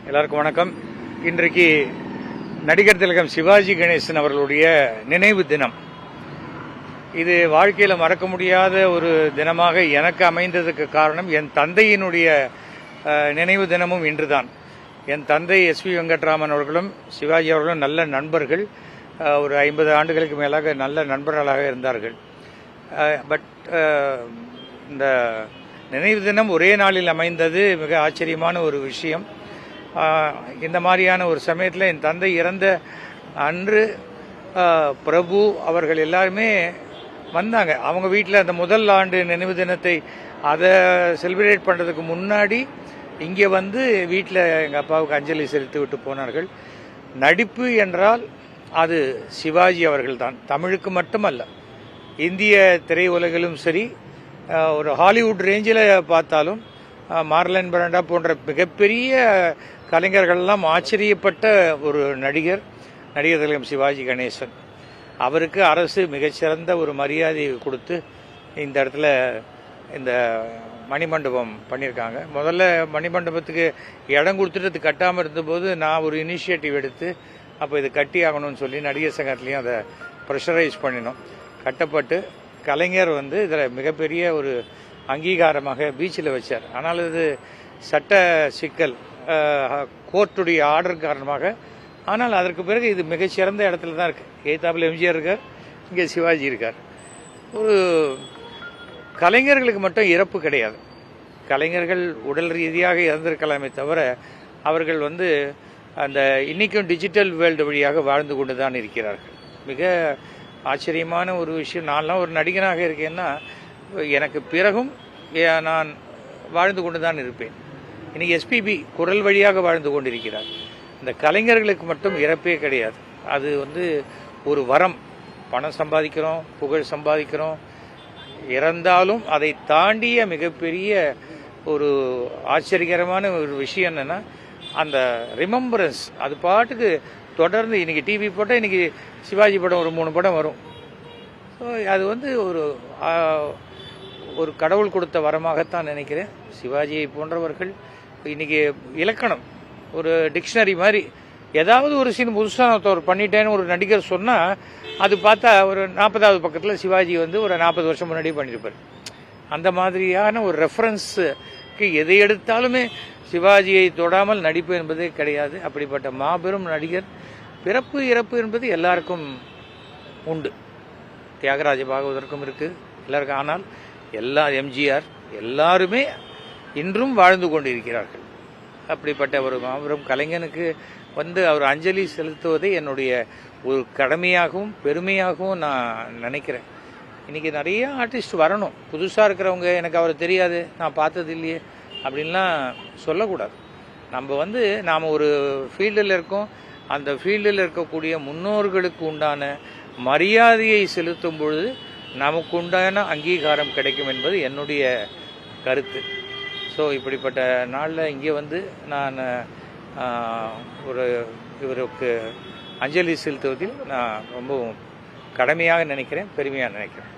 எல்லாருக்கும் வணக்கம். இன்றைக்கு நடிகர் திலகம் சிவாஜி கணேசன் அவர்களுடைய நினைவு தினம். இது வாழ்க்கையில் மறக்க முடியாத ஒரு தினமாக எனக்கு அமைந்ததுக்கு காரணம் என் தந்தையினுடைய நினைவு தினமும் இன்றுதான். என் தந்தை எஸ்வி வெங்கட்ராமன் அவர்களும் சிவாஜி அவர்களும் நல்ல நண்பர்கள். ஒரு 50 ஆண்டுகளுக்கு மேலாக நல்ல நண்பர்களாக இருந்தார்கள். பட் இந்த நினைவு தினம் ஒரே நாளில் அமைந்தது மிக ஆச்சரியமான ஒரு விஷயம். இந்த மாதிரியான ஒரு சமயத்தில் என் தந்தை இறந்த அன்று பிரபு அவர்கள் எல்லாருமே வந்தாங்க. அவங்க வீட்டில் அந்த முதல் ஆண்டு நினைவு தினத்தை அதை செலிப்ரேட் பண்ணுறதுக்கு முன்னாடி இங்கே வந்து வீட்டில் எங்கள் அப்பாவுக்கு அஞ்சலி செலுத்தி விட்டு போனார்கள். நடிப்பு என்றால் அது சிவாஜி அவர்கள் தான். தமிழுக்கு மட்டுமல்ல, இந்திய திரையுலகிலும் சரி, ஒரு ஹாலிவுட் ரேஞ்சில் பார்த்தாலும் மார்லன் பிரண்டா போன்ற மிகப்பெரிய கலைஞர்கள்லாம் ஆச்சரியப்பட்ட ஒரு நடிகர் திலகம் சிவாஜி கணேசன். அவருக்கு அரசு மிகச்சிறந்த ஒரு மரியாதையை கொடுத்து இந்த இடத்துல இந்த மணிமண்டபம் பண்ணியிருக்காங்க. முதல்ல மணிமண்டபத்துக்கு இடம் கொடுத்துட்டு அது கட்டாமல் இருந்தபோது நான் ஒரு இனிஷியேட்டிவ் எடுத்து அப்போ இது கட்டி ஆகணும்னு சொல்லி நடிகர் சங்கத்துலேயும் அதை ப்ரெஷரைஸ் பண்ணினோம். கட்டப்பட்டு கலைஞர் வந்து இதில் மிகப்பெரிய ஒரு அங்கீகாரமாக பீச்சில் வச்சார். ஆனால் இது சட்ட சிக்கல், கோர்ட்டுடைய ஆர்டர் காரணமாக. ஆனால் அதற்கு பிறகு இது மிகச்சிறந்த இடத்துல தான் இருக்குது. எய்தாப்பில் எம்ஜிஆர் இருக்கார், இங்கே சிவாஜி இருக்கார். ஒரு கலைஞர்களுக்கு மட்டும் இறப்பு கிடையாது. கலைஞர்கள் உடல் ரீதியாக இறந்திருக்கலாமே தவிர அவர்கள் வந்து அந்த இன்றைக்கும் டிஜிட்டல் வேர்ல்டு வழியாக வாழ்ந்து கொண்டு தான் இருக்கிறார்கள். மிக ஆச்சரியமான ஒரு விஷயம். நான்லாம் ஒரு நடிகனாக இருக்கேன்னா எனக்கு பிறகும் நான் வாழ்ந்து கொண்டு தான் இருப்பேன். இன்னைக்கு எஸ்பிபி குரல் வழியாக வாழ்ந்து கொண்டிருக்கிறார். இந்த கலைஞர்களுக்கு மட்டும் இறப்பே கிடையாது. அது வந்து ஒரு வரம். பணம் சம்பாதிக்கிறோம், புகழ் சம்பாதிக்கிறோம், இறந்தாலும் அதை தாண்டிய மிகப்பெரிய ஒரு ஆச்சரியகரமான ஒரு விஷயம் என்னன்னா அந்த ரிமெம்பரன்ஸ். அது பாட்டுக்கு தொடர்ந்து இன்னைக்கு டிவி போட்டால் இன்னைக்கு சிவாஜி படம் ஒரு 3 படம் வரும். ஸோ அது வந்து ஒரு கடவுள் கொடுத்த வரமாகத்தான் நினைக்கிறேன். சிவாஜியை போன்றவர்கள் இன்னைக்கு இலக்கணம் ஒரு டிக்ஷனரி மாதிரி. ஏதாவது ஒரு சீன் புதுசாக ஒரு பண்ணிட்டேன்னு ஒரு நடிகர் சொன்னால் அது பார்த்தா ஒரு 40வது பக்கத்தில் சிவாஜி வந்து ஒரு 40 வருஷம் முன்னாடி பண்ணியிருப்பார். அந்த மாதிரியான ஒரு ரெஃபரன்ஸுக்கு எதை எடுத்தாலுமே சிவாஜியை தொடாமல் நடிப்பு என்பதே கிடையாது. அப்படிப்பட்ட மாபெரும் நடிகர். பிறப்பு இறப்பு என்பது எல்லாருக்கும் உண்டு. தியாகராஜ பாகவதற்கும் இருக்குது எல்லாருக்கும். ஆனால் எம்ஜிஆர் எல்லாருமே இன்றும் வாழ்ந்து கொண்டிருக்கிறார்கள். அப்படிப்பட்ட ஒரு மாபெரும் கலைஞனுக்கு வந்து அவர் அஞ்சலி செலுத்துவதை என்னுடைய ஒரு கடமையாகவும் பெருமையாகவும் நான் நினைக்கிறேன். இன்றைக்கி நிறைய ஆர்டிஸ்ட் வரணும். புதுசாக இருக்கிறவங்க எனக்கு அவர் தெரியாது, நான் பார்த்தது இல்லையே அப்படின்லாம் சொல்லக்கூடாது. நம்ம வந்து நாம் ஒரு ஃபீல்டில் இருக்கோம். அந்த ஃபீல்டில் இருக்கக்கூடிய முன்னோர்களுக்கு உண்டான மரியாதையை செலுத்தும் பொழுது நமக்கு உண்டான அங்கீகாரம் கிடைக்கும் என்பது என்னுடைய கருத்து. ஸோ இப்படிப்பட்ட நாளில் இங்கே வந்து நான் இவருக்கு அஞ்சலி செலுத்துவதில் நான் ரொம்பவும் கடமையாக நினைக்கிறேன், பெருமையாக நினைக்கிறேன்.